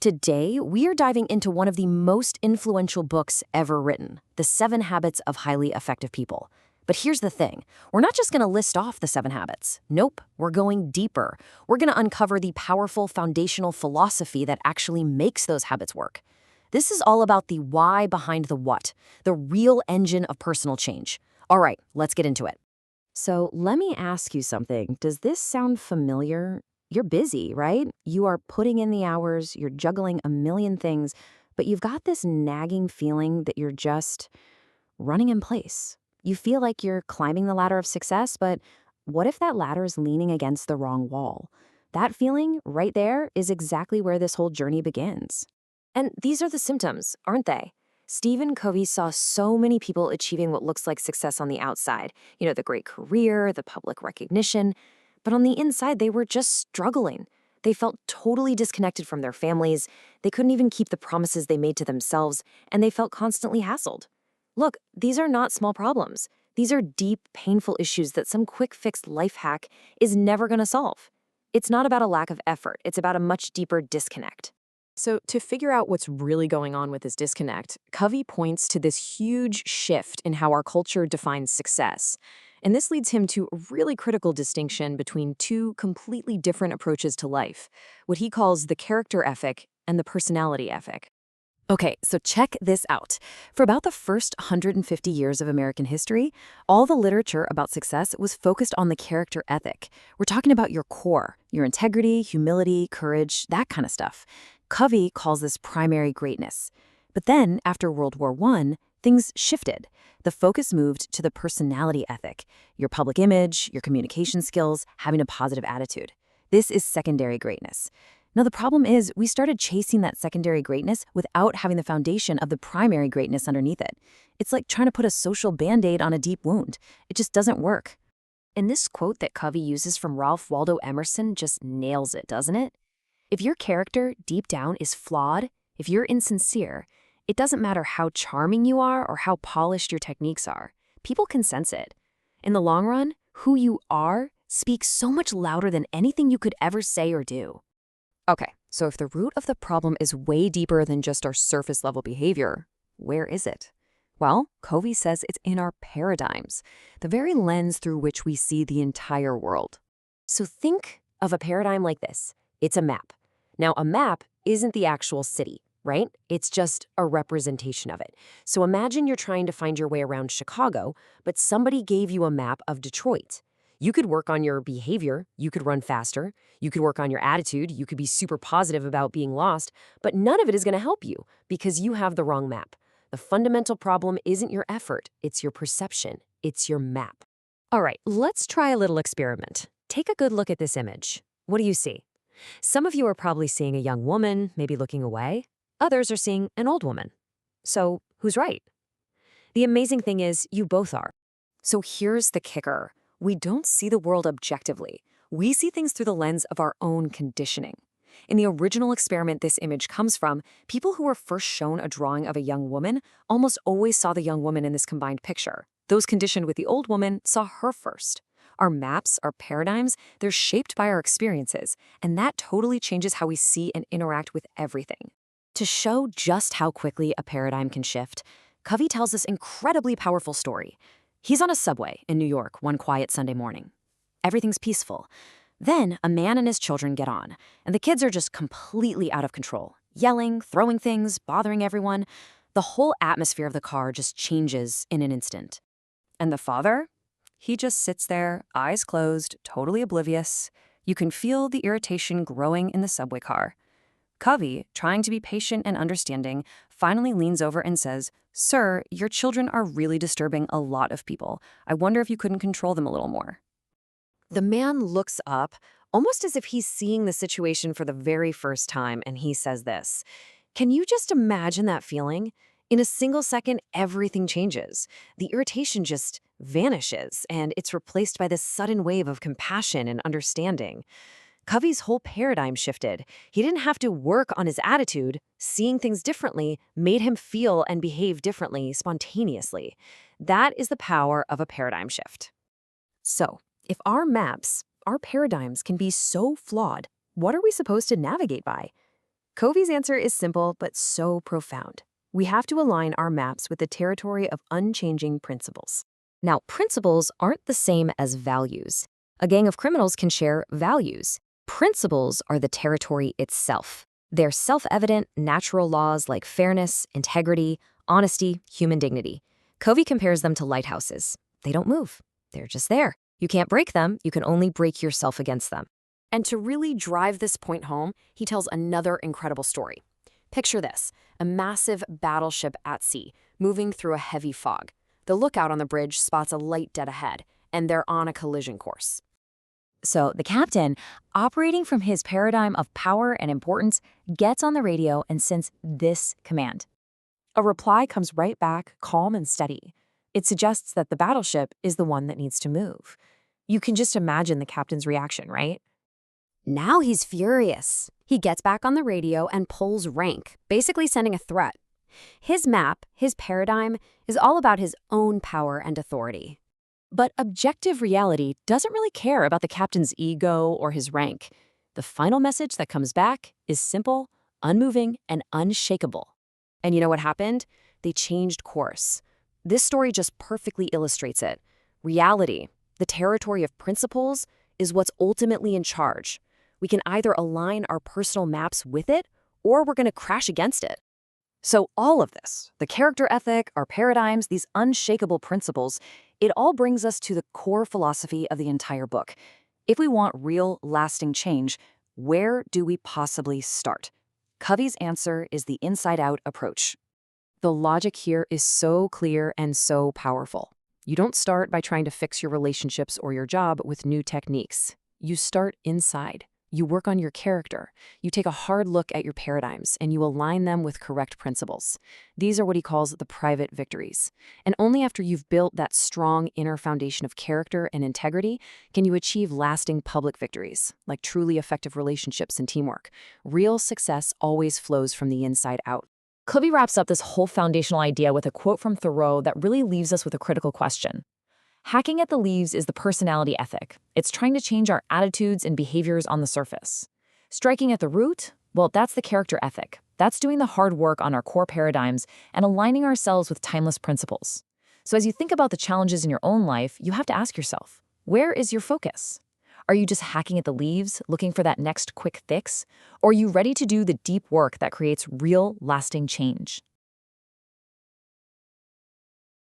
Today, we are diving into one of the most influential books ever written, The 7 Habits of Highly Effective People. But here's the thing, we're not just going to list off the 7 habits. Nope, we're going deeper. We're going to uncover the powerful foundational philosophy that actually makes those habits work. This is all about the why behind the what, the real engine of personal change. All right, let's get into it. So let me ask you something. Does this sound familiar? You're busy, right? You are putting in the hours, you're juggling a million things, but you've got this nagging feeling that you're just running in place. You feel like you're climbing the ladder of success, but what if that ladder is leaning against the wrong wall? That feeling right there is exactly where this whole journey begins. And these are the symptoms, aren't they? Stephen Covey saw so many people achieving what looks like success on the outside. The great career, the public recognition. But on the inside, they were just struggling. They felt totally disconnected from their families. They couldn't even keep the promises they made to themselves, and they felt constantly hassled. Look, these are not small problems. These are deep, painful issues that some quick-fix life hack is never going to solve. It's not about a lack of effort. It's about a much deeper disconnect. So to figure out what's really going on with this disconnect, Covey points to this huge shift in how our culture defines success. And this leads him to a really critical distinction between two completely different approaches to life, what he calls the character ethic and the personality ethic. Okay, so check this out. For about the first 150 years of American history, all the literature about success was focused on the character ethic. We're talking about your core, your integrity, humility, courage, that kind of stuff. Covey calls this primary greatness. But then, after World War I, things shifted. The focus moved to the personality ethic, your public image, your communication skills, having a positive attitude. This is secondary greatness. Now, the problem is we started chasing that secondary greatness without having the foundation of the primary greatness underneath it. It's like trying to put a social Band-Aid on a deep wound. It just doesn't work. And this quote that Covey uses from Ralph Waldo Emerson just nails it, doesn't it? If your character deep down is flawed, if you're insincere, it doesn't matter how charming you are or how polished your techniques are. People can sense it. In the long run, who you are speaks so much louder than anything you could ever say or do. Okay, so if the root of the problem is way deeper than just our surface-level behavior, where is it? Well, Covey says it's in our paradigms, the very lens through which we see the entire world. So think of a paradigm like this. It's a map. Now, a map isn't the actual city, right? It's just a representation of it. So imagine you're trying to find your way around Chicago, but somebody gave you a map of Detroit. You could work on your behavior, you could run faster, you could work on your attitude, you could be super positive about being lost, but none of it is going to help you because you have the wrong map. The fundamental problem isn't your effort, it's your perception, it's your map. All right, let's try a little experiment. Take a good look at this image. What do you see? Some of you are probably seeing a young woman, maybe looking away. Others are seeing an old woman. So who's right? The amazing thing is you both are. So here's the kicker. We don't see the world objectively. We see things through the lens of our own conditioning. In the original experiment this image comes from, people who were first shown a drawing of a young woman almost always saw the young woman in this combined picture. Those conditioned with the old woman saw her first. Our maps, our paradigms, they're shaped by our experiences, and that totally changes how we see and interact with everything. To show just how quickly a paradigm can shift, Covey tells this incredibly powerful story. He's on a subway in New York one quiet Sunday morning. Everything's peaceful. Then a man and his children get on, and the kids are just completely out of control, yelling, throwing things, bothering everyone. The whole atmosphere of the car just changes in an instant. And the father? He just sits there, eyes closed, totally oblivious. You can feel the irritation growing in the subway car. Covey, trying to be patient and understanding, finally leans over and says, "Sir, your children are really disturbing a lot of people. I wonder if you couldn't control them a little more." The man looks up, almost as if he's seeing the situation for the very first time, and he says this. Can you just imagine that feeling? In a single second, everything changes. The irritation just vanishes, and it's replaced by this sudden wave of compassion and understanding. Covey's whole paradigm shifted. He didn't have to work on his attitude. Seeing things differently made him feel and behave differently spontaneously. That is the power of a paradigm shift. So, if our maps, our paradigms can be so flawed, what are we supposed to navigate by? Covey's answer is simple but so profound. We have to align our maps with the territory of unchanging principles. Now, principles aren't the same as values. A gang of criminals can share values. Principles are the territory itself. They're self-evident, natural laws like fairness, integrity, honesty, human dignity. Covey compares them to lighthouses. They don't move. They're just there. You can't break them. You can only break yourself against them. And to really drive this point home, he tells another incredible story. Picture this, a massive battleship at sea, moving through a heavy fog. The lookout on the bridge spots a light dead ahead, and they're on a collision course. So the captain, operating from his paradigm of power and importance, gets on the radio and sends this command. A reply comes right back, calm and steady. It suggests that the battleship is the one that needs to move. You can just imagine the captain's reaction, right? Now he's furious. He gets back on the radio and pulls rank, basically sending a threat. His map, his paradigm, is all about his own power and authority. But objective reality doesn't really care about the captain's ego or his rank. The final message that comes back is simple, unmoving, and unshakable. And you know what happened? They changed course. This story just perfectly illustrates it. Reality, the territory of principles, is what's ultimately in charge. We can either align our personal maps with it, or we're going to crash against it. So all of this, the character ethic, our paradigms, these unshakable principles, it all brings us to the core philosophy of the entire book. If we want real, lasting change, where do we possibly start? Covey's answer is the inside-out approach. The logic here is so clear and so powerful. You don't start by trying to fix your relationships or your job with new techniques. You start inside. You work on your character. You take a hard look at your paradigms, and you align them with correct principles. These are what he calls the private victories. And only after you've built that strong inner foundation of character and integrity can you achieve lasting public victories, like truly effective relationships and teamwork. Real success always flows from the inside out. Covey wraps up this whole foundational idea with a quote from Thoreau that really leaves us with a critical question. Hacking at the leaves is the personality ethic. It's trying to change our attitudes and behaviors on the surface. Striking at the root, well, that's the character ethic. That's doing the hard work on our core paradigms and aligning ourselves with timeless principles. So as you think about the challenges in your own life, you have to ask yourself, where is your focus? Are you just hacking at the leaves, looking for that next quick fix? Or are you ready to do the deep work that creates real, lasting change?